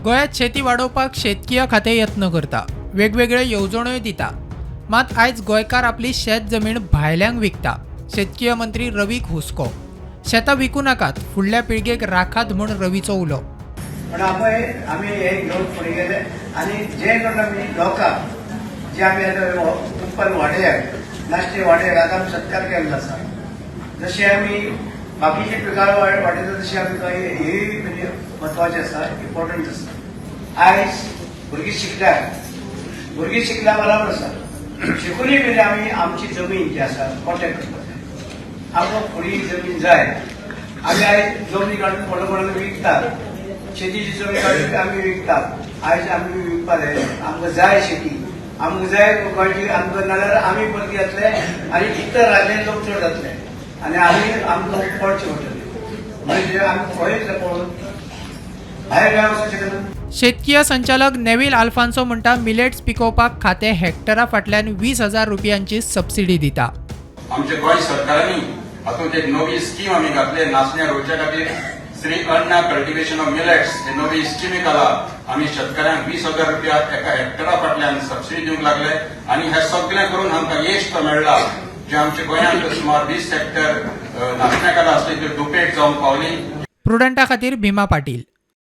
गोंयांत शेती वाडोवपाक शेतकीय खातें यत्न करता, वेगवेगळ्यो येवजण्यो दिता. मात आयज गोंयकार आपली शेत जमीन भायल्यांक विकता. शेतकीय मंत्री रवी हुस्को. शेतां विकूं नाकात, फुडल्या पिळगेक राखात म्हूण रवीचो उलो. पण आम्ही हे घेऊन पुढे गेले आणि जे करून आम्ही लोकांक जे आम्ही आता उत्पन्न वाडयाक नाश्ते वाडयाक आता आमी सत्कार केल्लो आसा. जशे आमी बाकीचे पिकां वाडयता तशें आमी हेय म्हणजे म्हत्वाचें आसा, इम्पॉर्टंट आसा. आयज भुरगीं शिकल्या बरोबर आसा. शिकूनय म्हणजे आमी आमची जमीन जी आसा प्रोटेक्ट करपाक आमकां फुडली जमीन जाय. आमी आयज जमनी काडून कोणाक विकतात, शेतीची जमीन काडून आमी विकतात. आयज आमी विकपा जाय, आमकां जाय शेती, आमकां जाय गोंयची, आमकां नाल्यार आमी परती जातले आनी इतर राज्यांत लोक चड जातले आनी आमकां पडचें पडटलें. म्हणजे आमी खंयच पळोवन भायर गांव वचूंक शकना. शेतकीय संचालक नेविल आल्फान्सो म्हणटा, मिलेट्स पिकोवपाक खातें हेक्टरा फाटल्यान 20,000 रुपयांची सबसिडी दिता. आमच्या गोंय सरकारांनी हातूंत एक नवी स्कीम आमी घातली नाचण्या रोवच्या खातीर. श्री अन्न कल्टिवेशन ऑफ मिलेट्स हे नवी स्किमीक आला. आमी शेतकऱ्यांक 20,000 रुपया एका हेक्टरा फाटल्यान सबसिडी दिवंक लागले आनी हे सगळें करून आमकां यश तो मेळ्ळा. जे आमच्या गोंयांत सुमार 20 हेक्टर नाचण्या कला आसली ती दुपेट जावंक पावली. प्रुडंटा खातीर भीमा पाटील.